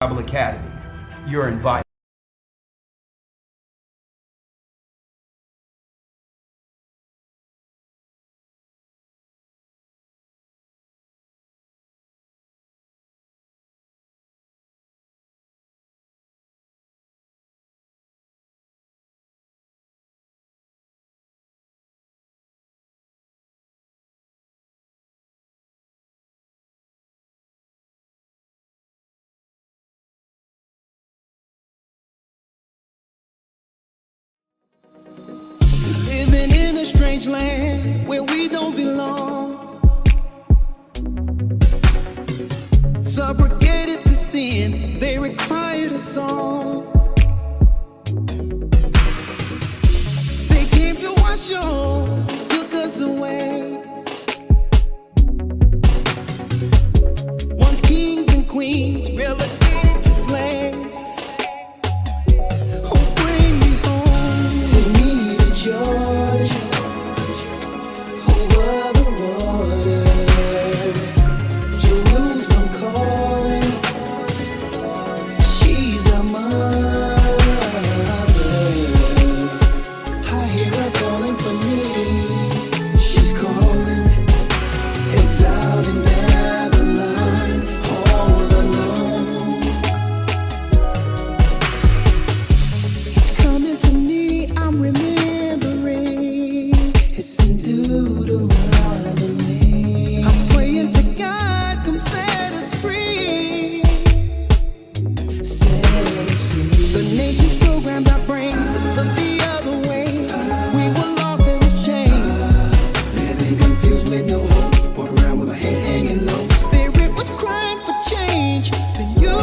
Bible Academy. You're invited. Living in a strange land where we don't belong, subjugated to sin, they required a song. They came to our shores, took us away. Once kings and queens, relegated to slaves. Oh, bring me home. Take me to Georgia, over the water. Jerusalem calling, she's our mother. I hear her calling for me. She's calling, exiled in Babylon, all alone. He's coming to me, I'm remembering. It's in Deuteronomy. I'm praying to God, come set us free. Set us free. The nation's programmed our brains to look the other way. We were lost and ashamed, living confused with no hope. Walk around with my head hanging low. Spirit was crying for change, then you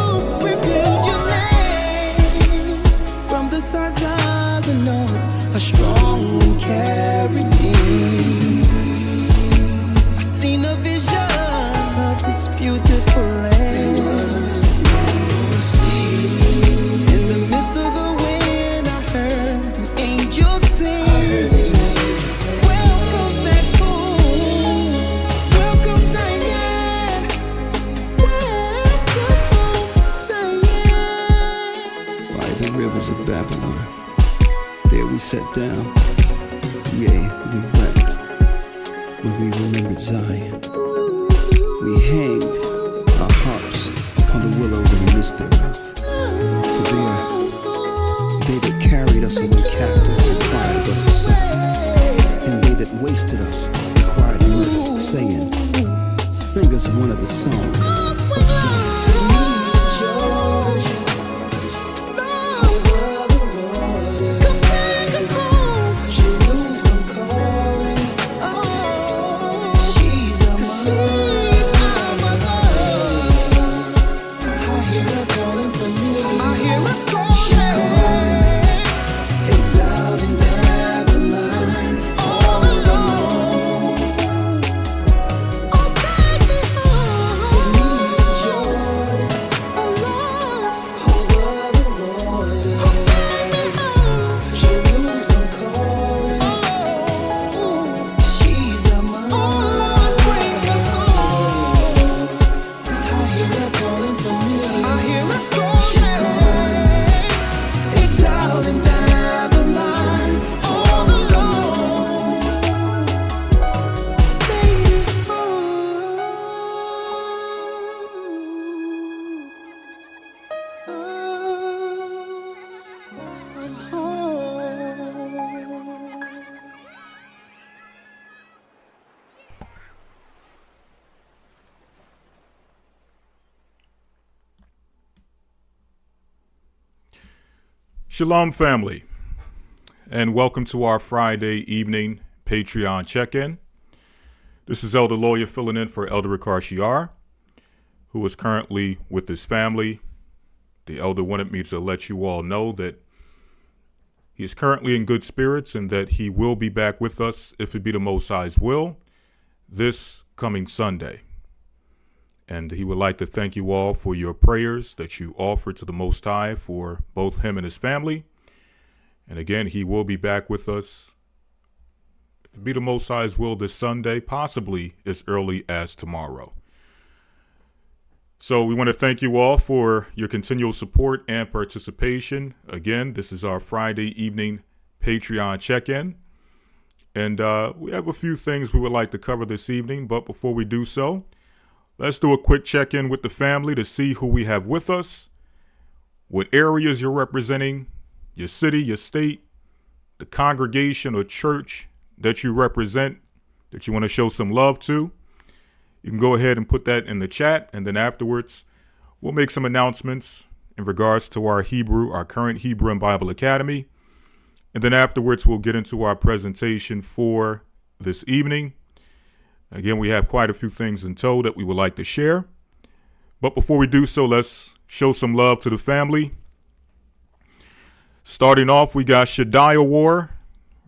revealed your name. From the sides of the north, a strong wind carried me. I seen a vision of this beautiful land. In the midst of the wind, I heard the angels sing. Welcome back home. Welcome, Zion. Welcome home, Zion. By the rivers of Babylon, there we sat down. Yea, we wept when we remembered Zion. We hanged our harps upon the willows in the midst thereof. For there, they that carried us away captive required of us a song. And they that wasted us required mirth, saying, sing us one of the songs of Zion. Jerusalem calling, she's our mother. I hear her calling for me. She's calling, exiled in Babylon, all alone. Oh, take me home. Take me to Jordan, over the water. Oh, take me home. Jerusalem calling, she's our mother. Oh, Lord, bring us home. I hear her calling for me. She's calling, exiled in Babylon, all alone. Bring me home. I'm home. Shalom, family, and welcome to our Friday evening Patreon check-in. This is Elder Lawya filling in for Elder Rawchaa, who is currently with his family. The elder wanted me to let you all know that he is currently in good spirits and that he will be back with us, if it be the Most High's will, this coming Sunday. And he would like to thank you all for your prayers that you offer to the Most High for both him and his family. And again, he will be back with us, if it be the Most High's will, this Sunday, possibly as early as tomorrow. So we want to thank you all for your continual support and participation. Again, this is our Friday evening Patreon check-in. And we have a few things we would like to cover this evening. But before we do so, let's do a quick check-in with the family to see who we have with us, what areas you're representing, your city, your state, the congregation or church that you represent, that you want to show some love to. You can go ahead and put that in the chat, and then afterwards, we'll make some announcements in regards to our current Hebrew and Bible Academy. And then afterwards, we'll get into our presentation for this evening. Again, we have quite a few things in tow that we would like to share. But before we do so, let's show some love to the family. Starting off, we got Shadiah War,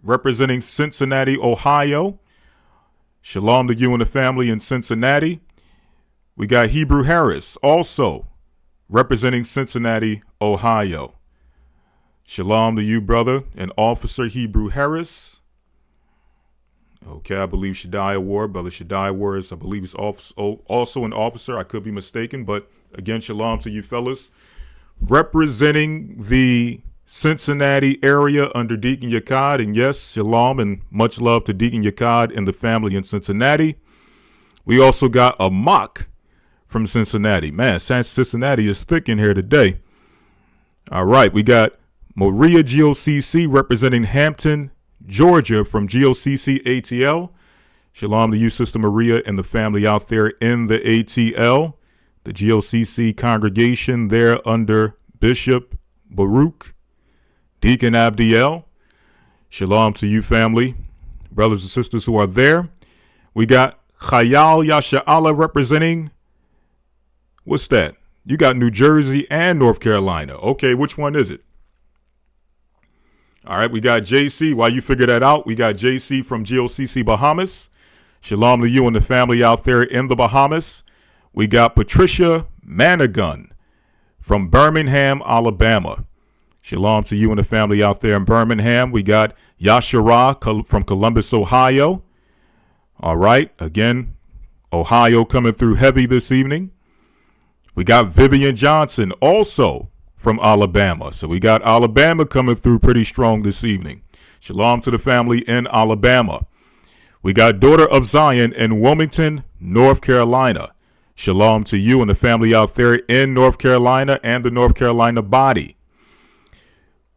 representing Cincinnati, Ohio. Shalom to you and the family in Cincinnati. We got Hebrew Harris, also representing Cincinnati, Ohio. Shalom to you, brother and Officer Hebrew Harris. Okay, I believe Shadiah War. Brother Shadiah War is, I believe, is also an officer. I could be mistaken, but again, shalom to you fellas. Representing the Cincinnati area under Deacon Yakad, and yes, shalom and much love to Deacon Yakad and the family in Cincinnati. We also got a mock from Cincinnati. Man, Cincinnati is thick in here today. All right, we got Maria GOCC representing Hampton, Georgia from GOCC ATL. Shalom to you, Sister Maria, and the family out there in the ATL, the GOCC congregation there under Bishop Baruch, Deacon Abdiel. Shalom to you, family, brothers and sisters who are there. We got Chayal Yasha'Allah representing, what's that? You got New Jersey and North Carolina. Okay, which one is it? All right, we got JC. While you figure that out, we got JC from GOCC Bahamas. Shalom to you and the family out there in the Bahamas. We got Patricia Manigun from Birmingham, Alabama. Shalom to you and the family out there in Birmingham. We got Yashara from Columbus, Ohio. All right, again, Ohio coming through heavy this evening. We got Vivian Johnson also from Alabama. So we got Alabama coming through pretty strong this evening. Shalom to the family in Alabama. We got Daughter of Zion in Wilmington, North Carolina. Shalom to you and the family out there in North Carolina and the North Carolina body.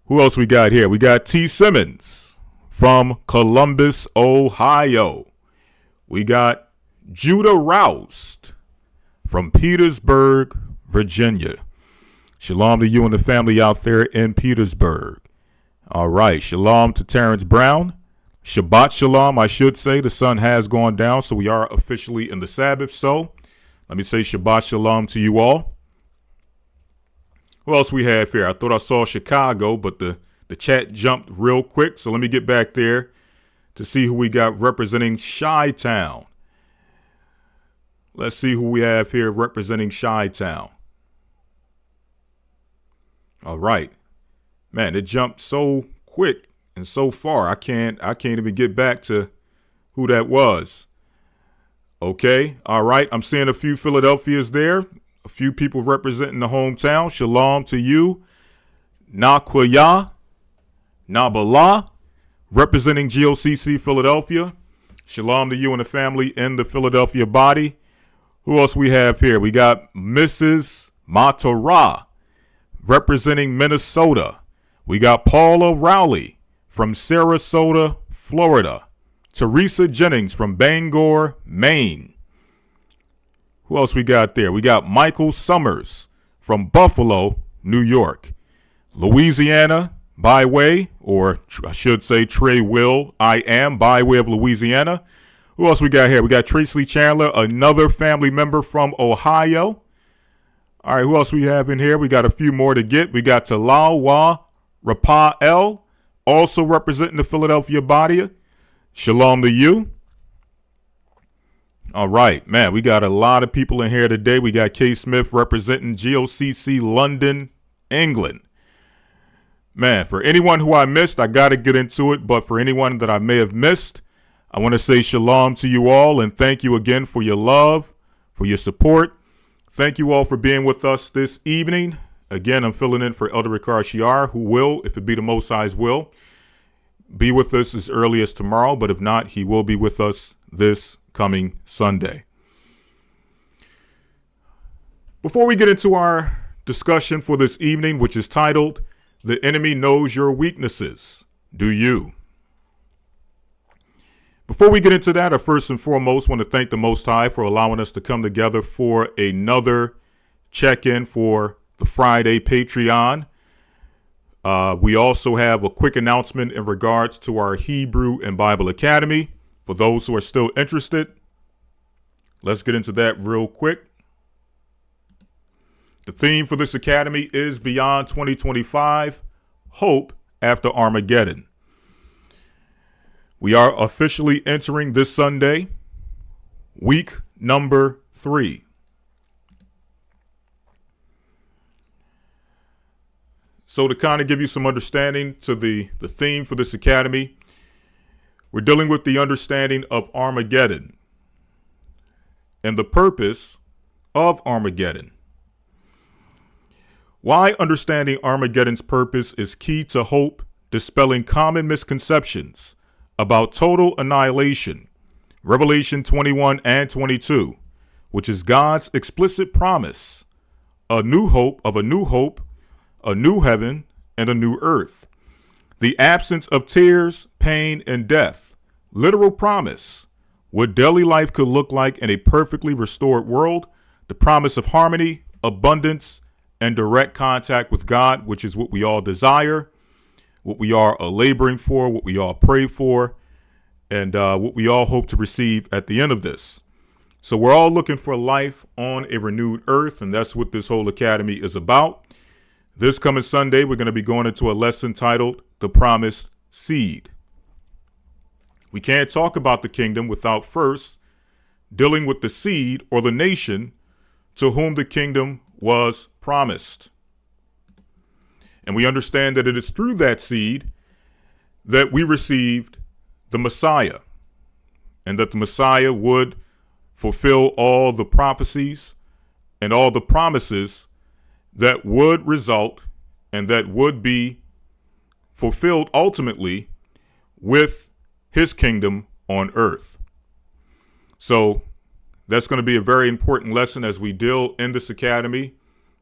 Who else we got here? We got T. Simmons from Columbus, Ohio. We got Judah Roust from Petersburg, Virginia. Shalom to you and the family out there in Petersburg. All right. Shalom to Terrence Brown. Shabbat shalom, I should say. The sun has gone down, so we are officially in the Sabbath. So let me say Shabbat shalom to you all. Who else we have here? I thought I saw Chicago, but the chat jumped real quick. So let me get back there to see who we got representing Chi-Town. Let's see who we have here representing Chi-Town. All right. Man, it jumped so quick and so far. I can't even get back to who that was. Okay. All right. I'm seeing a few Philadelphias there. A few people representing the hometown. Shalom to you. Nakwaya, Nabala, representing GOCC Philadelphia. Shalom to you and the family in the Philadelphia body. Who else we have here? We got Mrs. Matara, representing Minnesota. We got Paula Rowley from Sarasota, Florida. Teresa Jennings from Bangor, Maine. Who else we got there? We got Michael Summers from Buffalo, New York. Louisiana, by way, or I should say Trey Will, I am, by way of Louisiana. Who else we got here? We got Tracy Chandler, another family member from Ohio. All right, who else we have in here? We got a few more to get. We got Lawya Raphael, also representing the Philadelphia body. Shalom to you. All right, man, we got a lot of people in here today. We got K. Smith representing GOCC London, England. Man, for anyone who I missed, I got to get into it. But for anyone that I may have missed, I want to say shalom to you all and thank you again for your love, for your support. Thank you all for being with us this evening. Again, I'm filling in for Elder Rawchaa, who will, if it be the Most High's will, be with us as early as tomorrow. But if not, he will be with us this coming Sunday. Before we get into our discussion for this evening, which is titled, "The Enemy Knows Your Weaknesses, Do You?" Before we get into that, I first and foremost want to thank the Most High for allowing us to come together for another check-in for the Friday Patreon. We also have a quick announcement in regards to our Hebrew and Bible Academy. For those who are still interested, let's get into that real quick. The theme for this academy is Beyond 2025, Hope After Armageddon. We are officially entering this Sunday, week number 3. So to kind of give you some understanding to the theme for this academy, we're dealing with the understanding of Armageddon and the purpose of Armageddon. Why understanding Armageddon's purpose is key to hope, dispelling common misconceptions about total annihilation, Revelation 21 and 22, which is God's explicit promise, a new hope, a new heaven, and a new earth. The absence of tears, pain, and death, literal promise, what daily life could look like in a perfectly restored world, the promise of harmony, abundance, and direct contact with God, which is what we all desire, what we are laboring for, what we all pray for, and what we all hope to receive at the end of this. So we're all looking for life on a renewed earth, and that's what this whole academy is about. This coming Sunday, we're going to be going into a lesson titled The Promised Seed. We can't talk about the kingdom without first dealing with the seed or the nation to whom the kingdom was promised. And we understand that it is through that seed that we received the Messiah, and that the Messiah would fulfill all the prophecies and all the promises that would result and that would be fulfilled ultimately with his kingdom on earth. So that's going to be a very important lesson as we deal in this academy.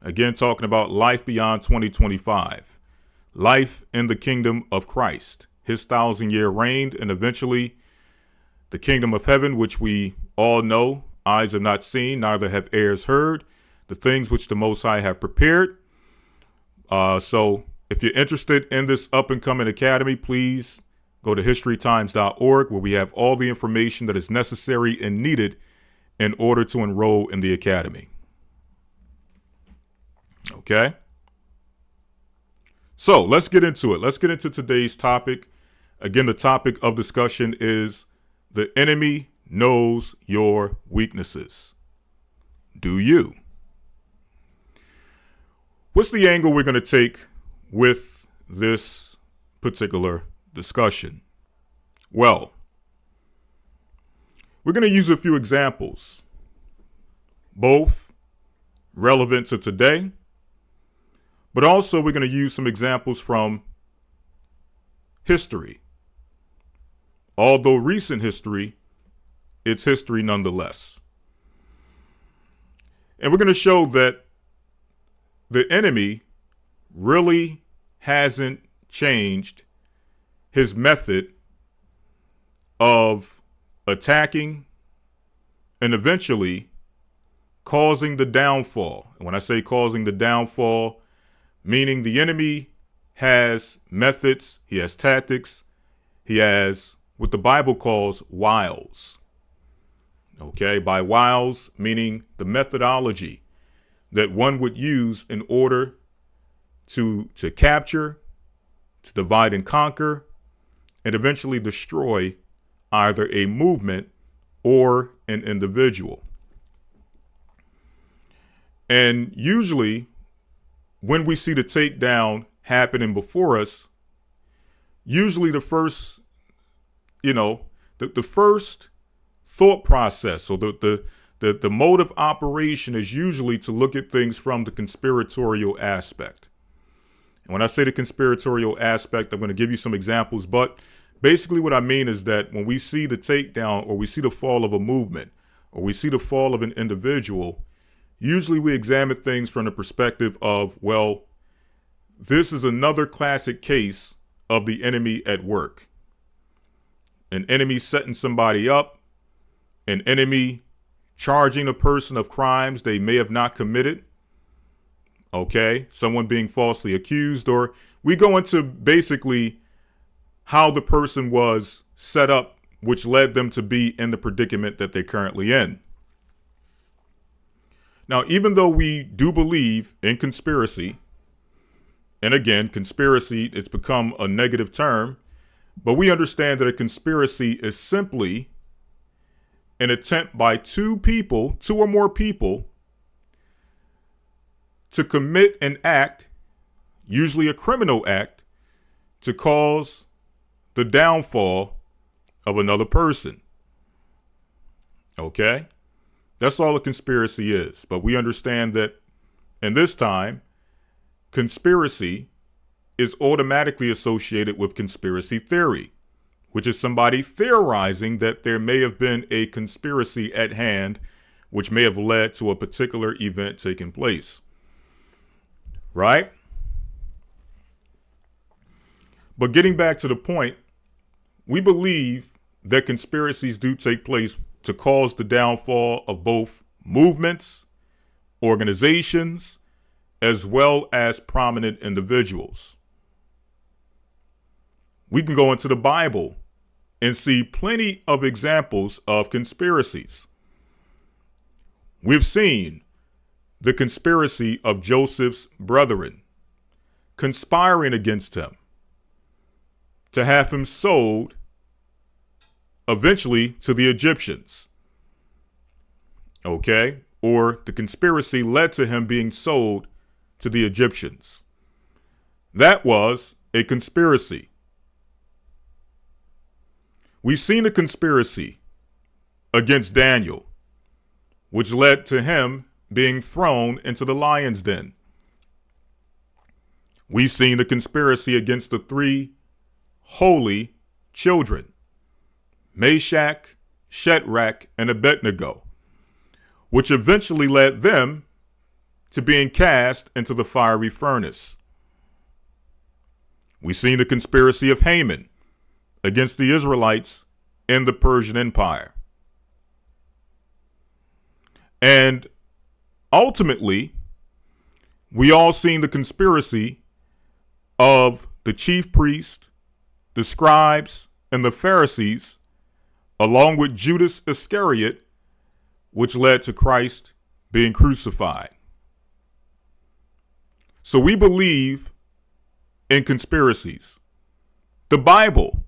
Again, talking about life beyond 2025, life in the kingdom of Christ, his 1,000-year reign, and eventually the kingdom of heaven, which we all know, eyes have not seen, neither have ears heard, the things which the Most High have prepared. So if you're interested in this up and coming academy, please go to historytimes.org, where we have all the information that is necessary and needed in order to enroll in the academy. Okay. So let's get into it. Let's get into today's topic. Again, the topic of discussion is the enemy knows your weaknesses. Do you? What's the angle we're going to take with this particular discussion? Well, we're going to use a few examples, both relevant to today, but also we're going to use some examples from history. Although recent history, it's history nonetheless. And we're going to show that the enemy really hasn't changed his method of attacking and eventually causing the downfall. And when I say causing the downfall, meaning the enemy has methods, he has tactics, he has what the Bible calls wiles. Okay, by wiles, meaning the methodology that one would use in order to capture, to divide and conquer, and eventually destroy either a movement or an individual. And usually when we see the takedown happening before us, usually the first, the first thought process, or the the mode of operation is usually to look at things from the conspiratorial aspect. And when I say the conspiratorial aspect, I'm going to give you some examples, but basically what I mean is that when we see the takedown or we see the fall of a movement or we see the fall of an individual, usually we examine things from the perspective of, well, this is another classic case of the enemy at work. An enemy setting somebody up, an enemy charging a person of crimes they may have not committed. Okay, someone being falsely accused, or we go into basically how the person was set up, which led them to be in the predicament that they're currently in. Now, even though we do believe in conspiracy, and again, conspiracy, it's become a negative term, but we understand that a conspiracy is simply an attempt by two or more people, to commit an act, usually a criminal act, to cause the downfall of another person. Okay? That's all a conspiracy is. But we understand that in this time, conspiracy is automatically associated with conspiracy theory, which is somebody theorizing that there may have been a conspiracy at hand, which may have led to a particular event taking place. Right? But getting back to the point, we believe that conspiracies do take place to cause the downfall of both movements, organizations, as well as prominent individuals. We can go into the Bible and see plenty of examples of conspiracies. We've seen the conspiracy of Joseph's brethren conspiring against him to have him sold eventually to the Egyptians. Okay? Or the conspiracy led to him being sold to the Egyptians. That was a conspiracy. We've seen a conspiracy against Daniel, which led to him being thrown into the lion's den. We've seen a conspiracy against the three holy children, Meshach, Shadrach, and Abednego, which eventually led them to being cast into the fiery furnace. We've seen the conspiracy of Haman against the Israelites in the Persian Empire. And ultimately, we all seen the conspiracy of the chief priest, the scribes, and the Pharisees, along with Judas Iscariot, which led to Christ being crucified. So we believe in conspiracies. The Bible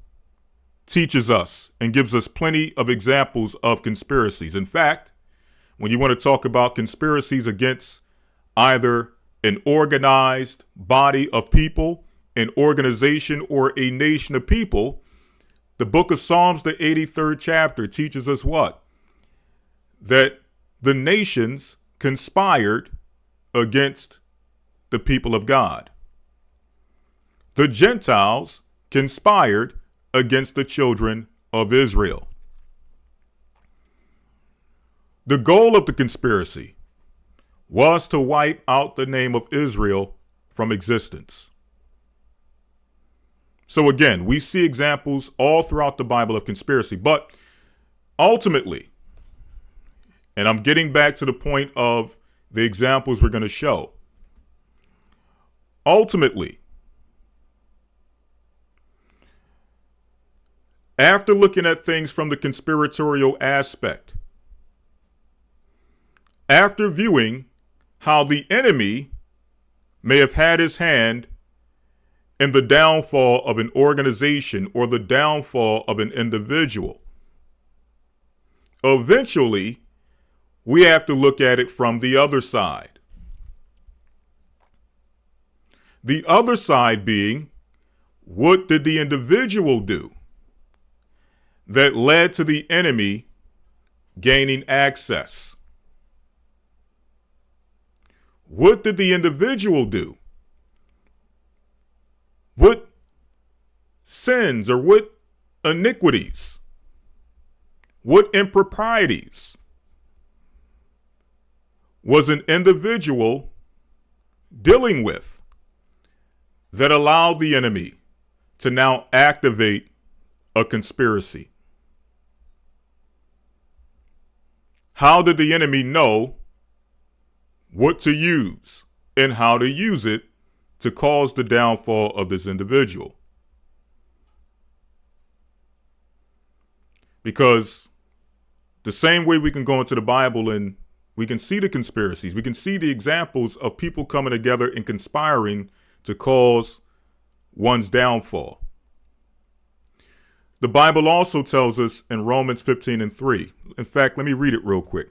teaches us and gives us plenty of examples of conspiracies. In fact, when you want to talk about conspiracies against either an organized body of people, an organization, or a nation of people, the book of Psalms, the 83rd chapter, teaches us what? That the nations conspired against the people of God. The Gentiles conspired against the children of Israel. The goal of the conspiracy was to wipe out the name of Israel from existence. So again, we see examples all throughout the Bible of conspiracy, but ultimately, and I'm getting back to the point of the examples we're going to show. Ultimately, after looking at things from the conspiratorial aspect, after viewing how the enemy may have had his hand in the downfall of an organization or the downfall of an individual, eventually, we have to look at it from the other side. The other side being, what did the individual do that led to the enemy gaining access? What did the individual do? What sins or what iniquities? What improprieties was an individual dealing with that allowed the enemy to now activate a conspiracy? How did the enemy know what to use and how to use it to cause the downfall of this individual? Because the same way we can go into the Bible and we can see the conspiracies, we can see the examples of people coming together and conspiring to cause one's downfall. The Bible also tells us in Romans 15:3. In fact, let me read it real quick.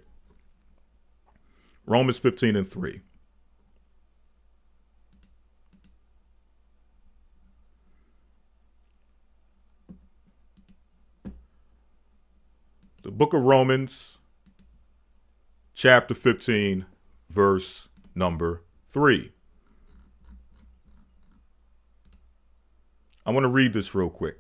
Romans 15:3. The book of Romans, chapter 15, verse number 3. I want to read this real quick.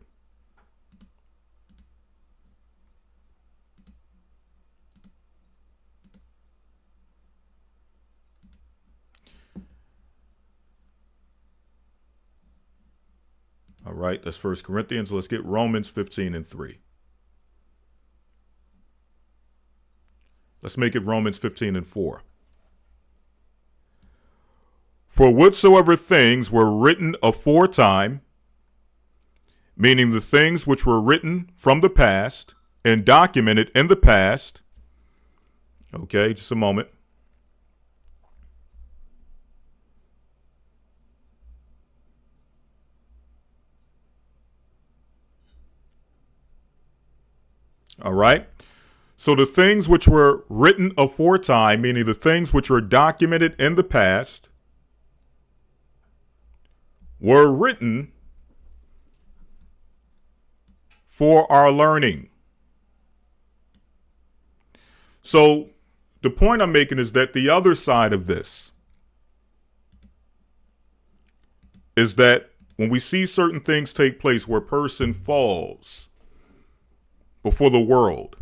All right, that's 1 Corinthians. Let's get Romans 15:3. Let's make it Romans 15:4. For whatsoever things were written aforetime, meaning the things which were written from the past and documented in the past. Okay, just a moment. All right. So the things which were written aforetime, meaning the things which were documented in the past, were written for our learning. So the point I'm making is that the other side of this is that when we see certain things take place where a person falls before the world,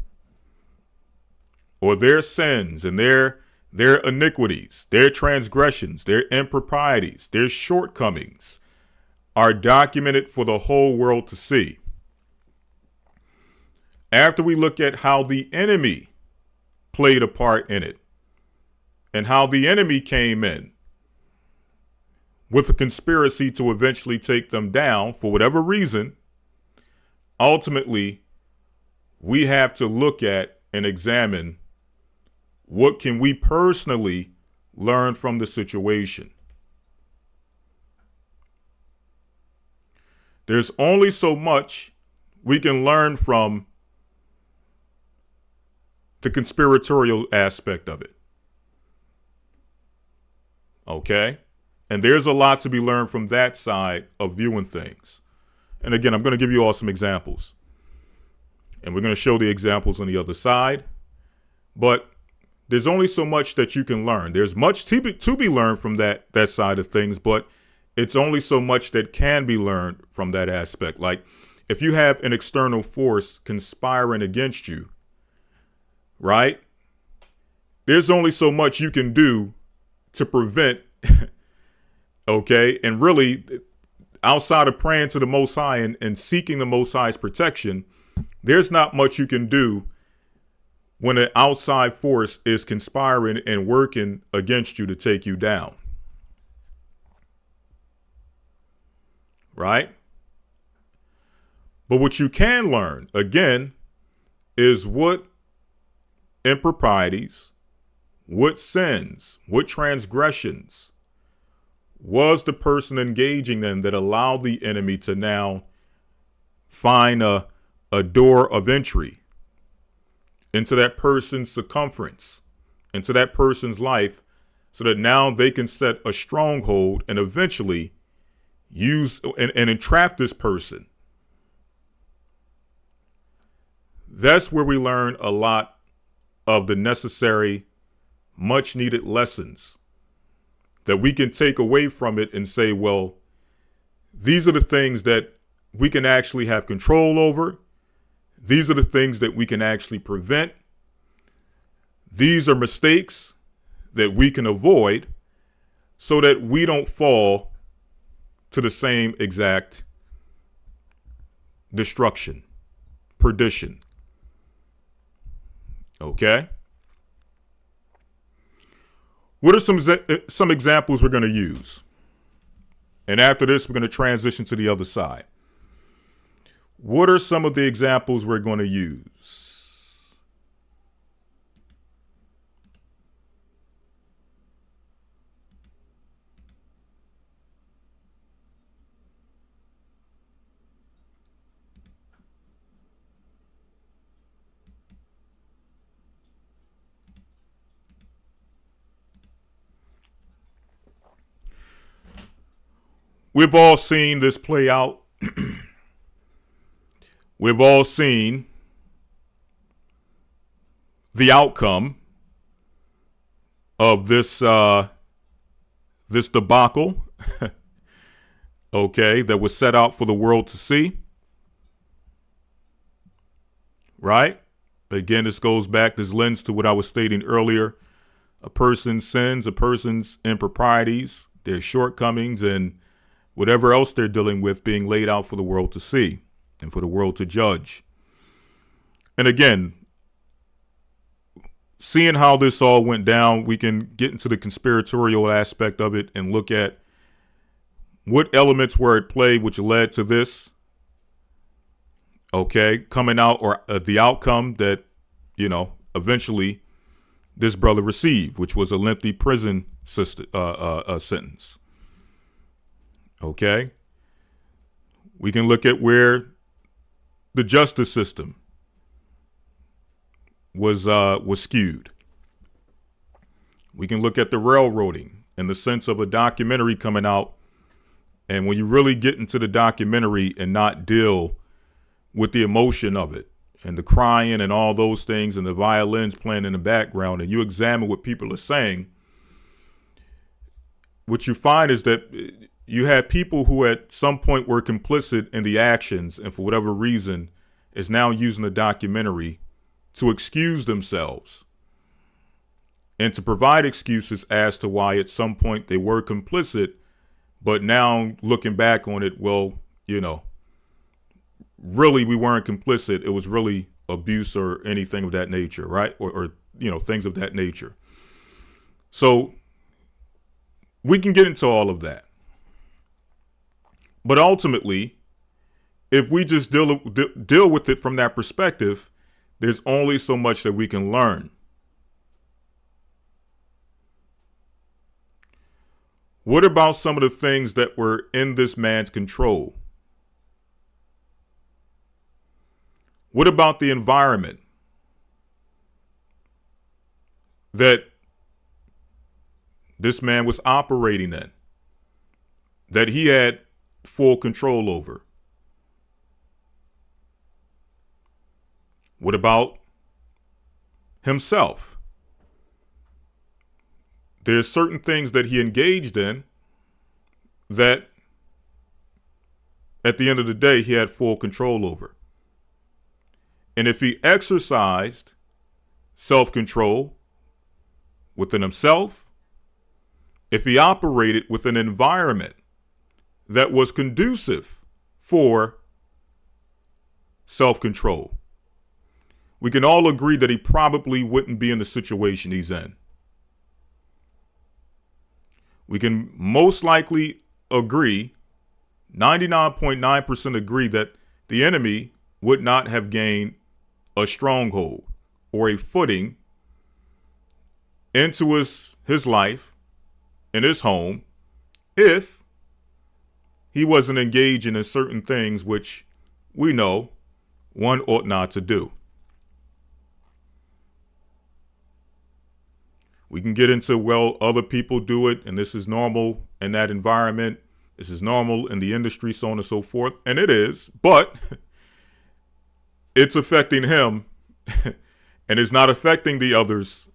or their sins and their iniquities, their transgressions, their improprieties, their shortcomings are documented for the whole world to see. After we look at how the enemy played a part in it and how the enemy came in with a conspiracy to eventually take them down for whatever reason, ultimately, we have to look at and examine what can we personally learn from the situation. There's only so much we can learn from the conspiratorial aspect of it. Okay? And there's a lot to be learned from that side of viewing things. And again, I'm going to give you all some examples. And we're going to show the examples on the other side. But there's only so much that you can learn. There's much to be learned from that side of things, but it's only so much that can be learned from that aspect. Like if you have an external force conspiring against you, right? There's only so much you can do to prevent, okay? And really, outside of praying to the Most High and seeking the Most High's protection, there's not much you can do when an outside force is conspiring and working against you to take you down. Right? But what you can learn, again, is what improprieties, what sins, what transgressions was the person engaging in that allowed the enemy to now find a door of entry into that person's circumference, into that person's life, so that now they can set a stronghold and eventually use and entrap this person. That's where we learn a lot of the necessary, much needed lessons that we can take away from it and say, well, these are the things that we can actually have control over. These are the things that we can actually prevent. These are mistakes that we can avoid so that we don't fall to the same exact destruction, perdition. Okay? What are some examples we're going to use? And after this, we're going to transition to the other side. What are some of the examples we're going to use? We've all seen this play out. We've all seen the outcome of this debacle, okay, that was set out for the world to see. Right? Again, this goes back, this lends to what I was stating earlier. A person's sins, a person's improprieties, their shortcomings, and whatever else they're dealing with being laid out for the world to see and for the world to judge. And again, seeing how this all went down, we can get into the conspiratorial aspect of it and look at what elements were at play which led to this, okay, coming out, or the outcome that, eventually this brother received, which was a lengthy prison sentence. Okay, we can look at where the justice system was skewed. We can look at the railroading in the sense of a documentary coming out, and when you really get into the documentary and not deal with the emotion of it and the crying and all those things and the violins playing in the background, and you examine what people are saying, what you find is that you had people who at some point were complicit in the actions and for whatever reason is now using the documentary to excuse themselves and to provide excuses as to why at some point they were complicit, but now looking back on it, well, really we weren't complicit. It was really abuse or anything of that nature, right? Or things of that nature. So we can get into all of that. But ultimately, if we just deal with it from that perspective, there's only so much that we can learn. What about some of the things that were in this man's control? What about the environment that this man was operating in, that he had full control over? What about himself? There's certain things that he engaged in that at the end of the day, he had full control over. And if he exercised self-control within himself, if he operated within an environment that was conducive for self-control, we can all agree that he probably wouldn't be in the situation he's in. We can most likely agree, 99.9% agree, that the enemy would not have gained a stronghold or a footing into his life and his home if he wasn't engaging in certain things which we know one ought not to do. We can get into, well, other people do it, and this is normal in that environment. This is normal in the industry, so on and so forth. And it is, but it's affecting him and it's not affecting the others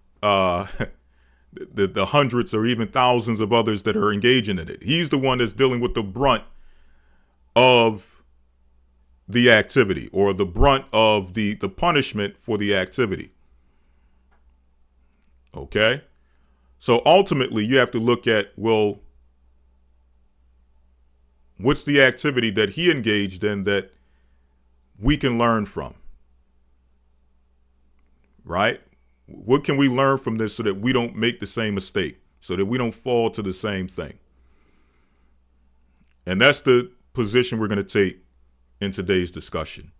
the hundreds or even thousands of others that are engaging in it. He's the one that's dealing with the brunt of the activity, or the brunt of the punishment for the activity. Okay? So ultimately, you have to look at, well, what's the activity that he engaged in that we can learn from? Right? What can we learn from this so that we don't make the same mistake, so that we don't fall to the same thing? And that's the position we're going to take in today's discussion.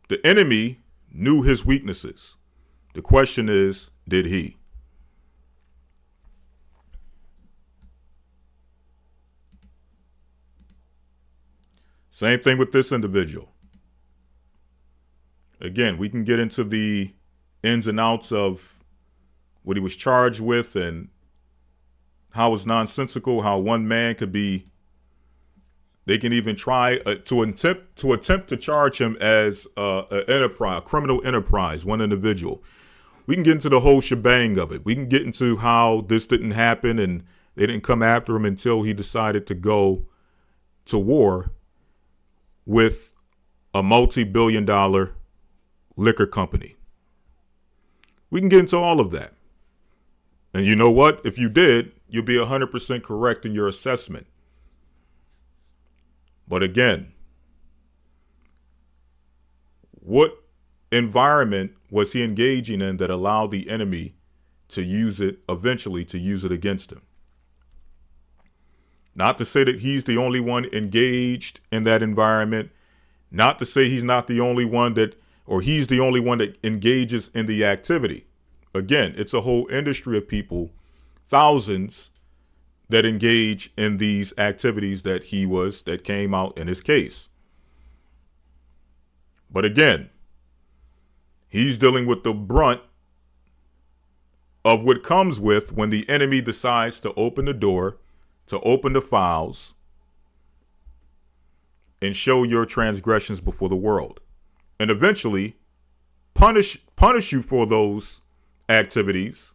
The enemy knew his weaknesses. The question is, did he? Same thing with this individual. Again, we can get into the ins and outs of what he was charged with and how it's nonsensical, how one man could be, they can even try to attempt to charge him as a criminal enterprise, one individual. We can get into the whole shebang of it. We can get into how this didn't happen and they didn't come after him until he decided to go to war with a multi-billion-dollar liquor company. We can get into all of that. And you know what? If you did, you'll be 100% correct in your assessment. But again, what environment was he engaging in that allowed the enemy to use it, eventually to use it against him? Not to say that he's the only one engaged in that environment. Not to say he's not the only one that, or he's the only one that engages in the activity. Again, it's a whole industry of people, thousands, that engage in these activities that came out in his case. But again, he's dealing with the brunt of what comes with when the enemy decides to open the door, to open the files, and show your transgressions before the world, and eventually punish you for those activities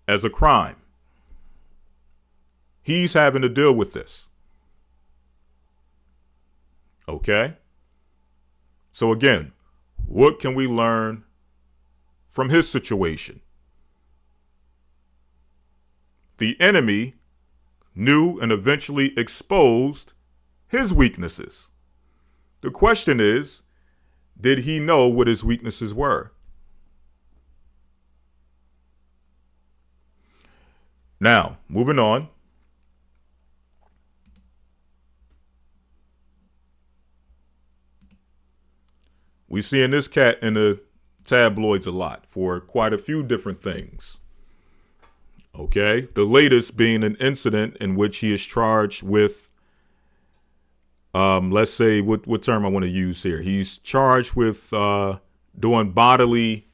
as a crime. He's having to deal with this. Okay? So again, what can we learn from his situation? The enemy knew and eventually exposed his weaknesses. The question is, did he know what his weaknesses were? Now, moving on. We seeing this cat in the tabloids a lot for quite a few different things. Okay, the latest being an incident in which he is charged with, let's say, what term I want to use here. He's charged with doing bodily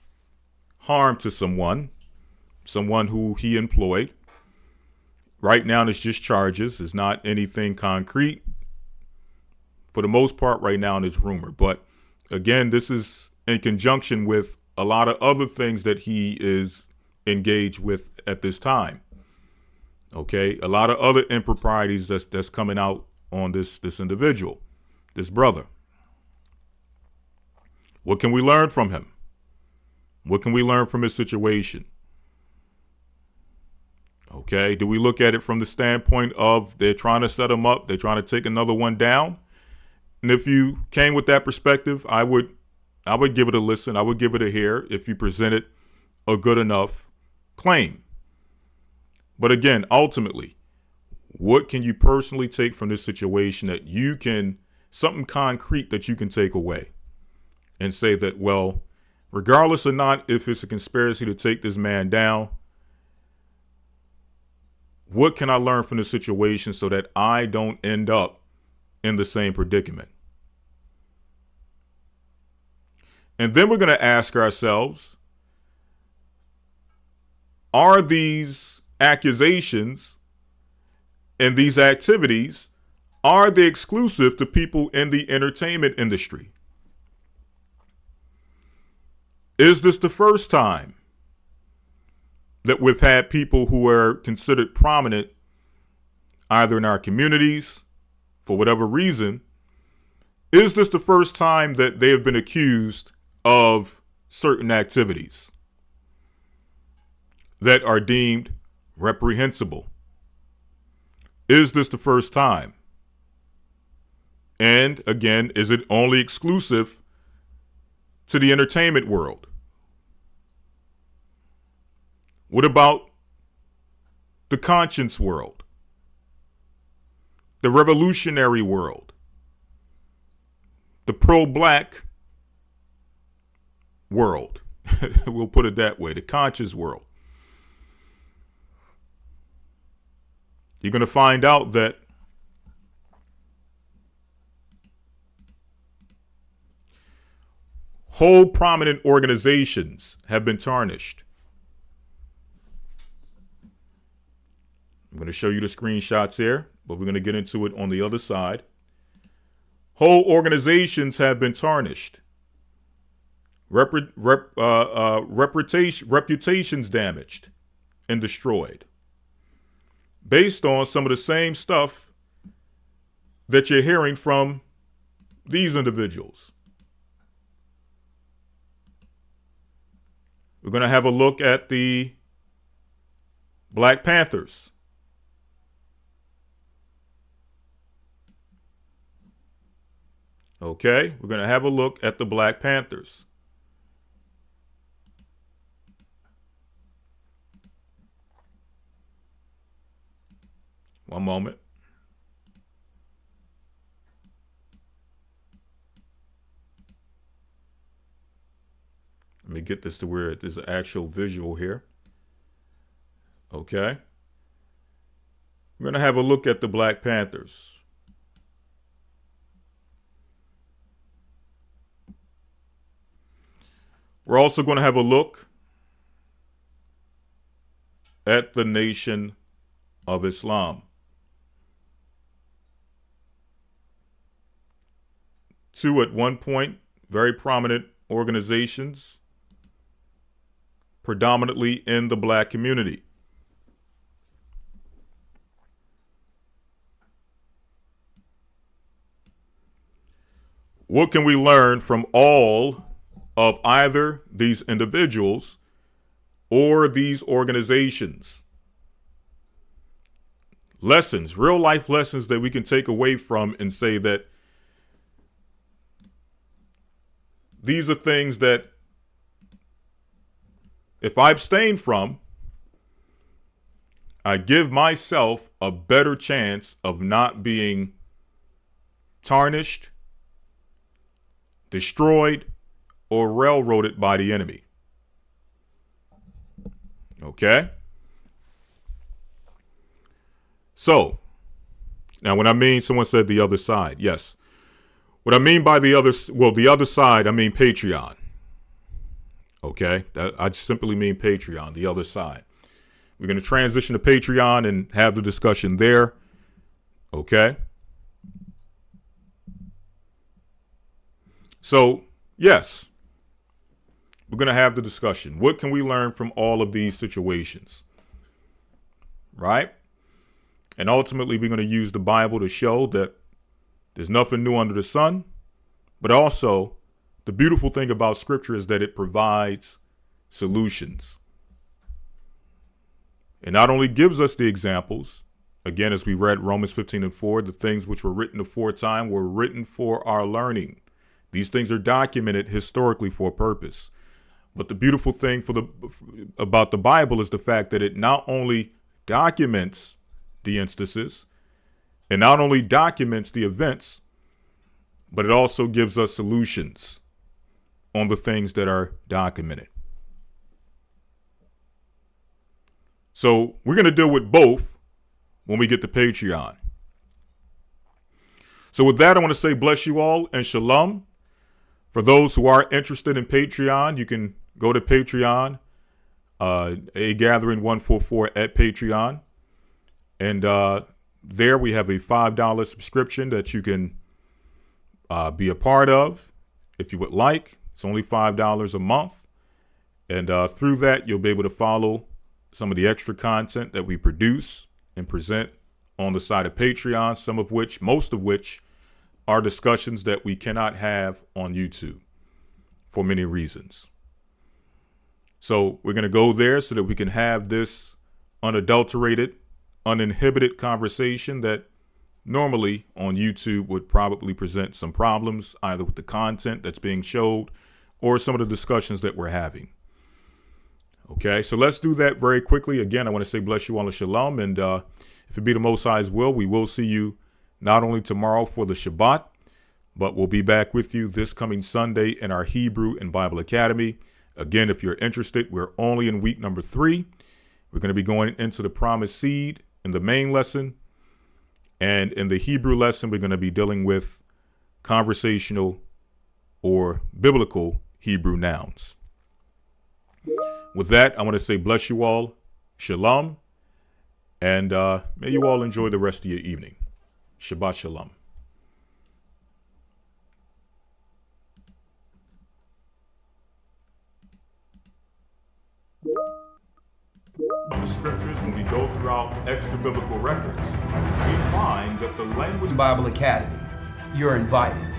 harm to someone who he employed. Right now, it's just charges. It's not anything concrete. For the most part, right now, it's rumor. But again, this is in conjunction with a lot of other things that he is engaged with at this time. Okay, a lot of other improprieties that's coming out on this individual, this brother. What can we learn from him? What can we learn from his situation? Okay, do we look at it from the standpoint of they're trying to set him up, they're trying to take another one down? And if you came with that perspective, I would give it a listen. I would give it a hear if you presented a good enough claim. But again, ultimately, what can you personally take from this situation that you can, something concrete that you can take away and say that, well, regardless or not if it's a conspiracy to take this man down, what can I learn from the situation so that I don't end up in the same predicament? And then we're going to ask ourselves, are these accusations and these activities, are they exclusive to people in the entertainment industry? Is this the first time that we've had people who are considered prominent either in our communities for whatever reason. Is this the first time that they have been accused of certain activities that are deemed reprehensible? Is this the first time? And again, is it only exclusive to the entertainment world? What about the conscience world? The revolutionary world? The pro-black world? We'll put it that way, the conscious world. You're going to find out that whole prominent organizations have been tarnished. I'm going to show you the screenshots here, but we're going to get into it on the other side. Whole organizations have been tarnished. Reputations damaged and destroyed based on some of the same stuff that you're hearing from these individuals. We're going to have a look at the Black Panthers. Okay, we're going to have a look at the Black Panthers. One moment. Let me get this to where there's an actual visual here. Okay. We're going to have a look at the Black Panthers. We're also going to have a look at the Nation of Islam. Two, at one point, very prominent organizations, predominantly in the black community. What can we learn from all of either these individuals or these organizations? Lessons, real life lessons that we can take away from and say that these are things that if I abstain from, I give myself a better chance of not being tarnished, destroyed, or railroaded by the enemy. Okay? So, now when I mean, someone said the other side. Yes. What I mean by the other side, I mean Patreon. Okay? I just simply mean Patreon, the other side. We're going to transition to Patreon and have the discussion there. Okay? So, yes. We're going to have the discussion. What can we learn from all of these situations? Right? And ultimately, we're going to use the Bible to show that there's nothing new under the sun. But also, the beautiful thing about Scripture is that it provides solutions. It not only gives us the examples, again, as we read Romans 15:4, the things which were written aforetime were written for our learning. These things are documented historically for a purpose. But the beautiful thing about the Bible is the fact that it not only documents the instances and not only documents the events, but it also gives us solutions on the things that are documented. So we're going to deal with both when we get to Patreon. So with that, I want to say bless you all and shalom. For those who are interested in Patreon, you can go to Patreon, A Gathering 144 at Patreon. And there we have a $5 subscription that you can be a part of if you would like. It's only $5 a month. And through that, you'll be able to follow some of the extra content that we produce and present on the side of Patreon, most of which are discussions that we cannot have on YouTube for many reasons. So we're going to go there so that we can have this unadulterated, uninhibited conversation that normally on YouTube would probably present some problems, either with the content that's being showed or some of the discussions that we're having. Okay, so let's do that very quickly. Again, I want to say bless you all and shalom. And if it be the Most High's will, we will see you not only tomorrow for the Shabbat, but we'll be back with you this coming Sunday in our Hebrew and Bible Academy. Again, if you're interested, we're only in week number 3. We're going to be going into the promised seed in the main lesson. And in the Hebrew lesson, we're going to be dealing with conversational or biblical Hebrew nouns. With that, I want to say bless you all, shalom, and may you all enjoy the rest of your evening. Shabbat shalom. The scriptures, when we go throughout extra biblical records, we find that the language Bible Academy. You're invited.